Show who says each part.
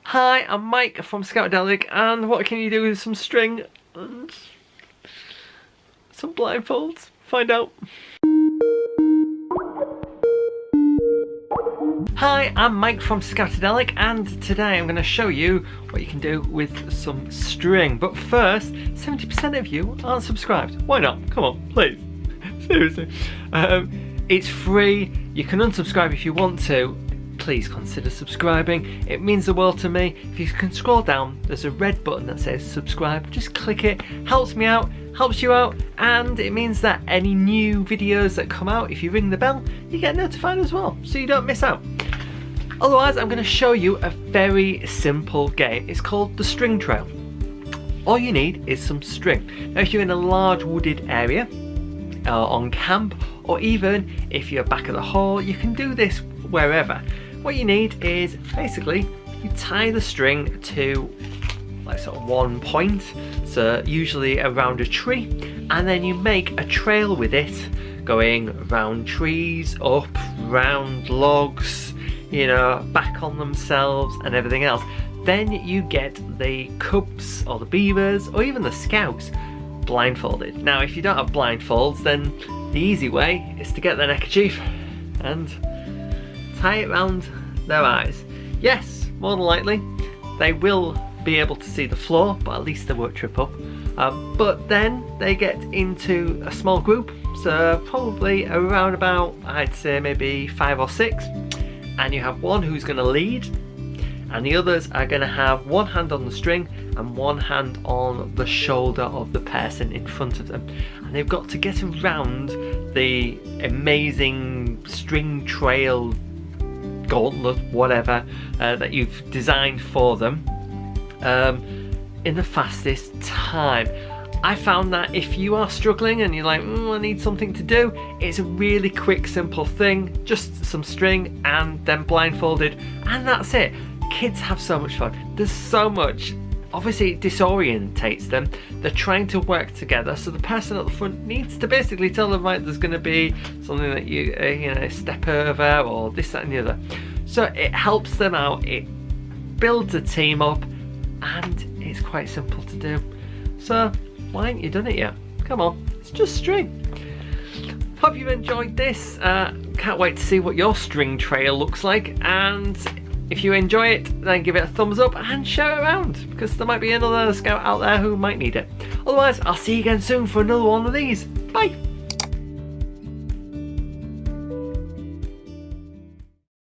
Speaker 1: Hi, I'm Mike from Scoutadelic, and what can you do with some string and some blindfolds? Find out. Hi, I'm Mike from Scoutadelic, and today I'm going to show you what you can do with some string. But first, 70% of you aren't subscribed. Why not? Come on, please. Seriously. It's free. You can unsubscribe if you want to. Please consider subscribing. It means the world to me. If you can scroll down, there's a red button that says subscribe. Just click it. Helps me out, helps you out, and it means that any new videos that come out, if you ring the bell, you get notified as well, so you don't miss out. Otherwise, I'm going to show you a very simple game. It's called the String Trail. All you need is some string. Now, if you're in a large wooded area, on camp, or even if you're back at the hall, you can do this wherever. What you need is basically you tie the string to like sort of one point, so usually around a tree, and then you make a trail with it going around trees, up, round logs, you know, back on themselves and everything else. Then you get the cubs or the beavers or even the scouts blindfolded. Now if you don't have blindfolds, then the easy way is to get their neckerchief and tie it round their eyes. Yes, more than likely they will be able to see the floor, but at least they won't trip up. But then they get into a small group, so probably around about, I'd say maybe 5 or 6, and you have one who's going to lead, and the others are going to have one hand on the string and one hand on the shoulder of the person in front of them, and they've got to get around the amazing string trail gauntlet, whatever, that you've designed for them in the fastest time. I found that if you are struggling and you're like, I need something to do, it's a really quick, simple thing. Just some string and then blindfolded, and that's it. Kids have so much fun. There's so much. Obviously it disorientates them. They're trying to work together, so the person at the front needs to basically tell them, right, there's going to be something that you know, step over, or this, that and the other. So it helps them out, it builds a team up, and it's quite simple to do. So why haven't you done it yet? Come on, it's just string. Hope you've enjoyed this. Can't wait to see what your string trail looks like, and if you enjoy it, then give it a thumbs up and share it around, because there might be another scout out there who might need it. Otherwise, I'll see you again soon for another one of these. Bye!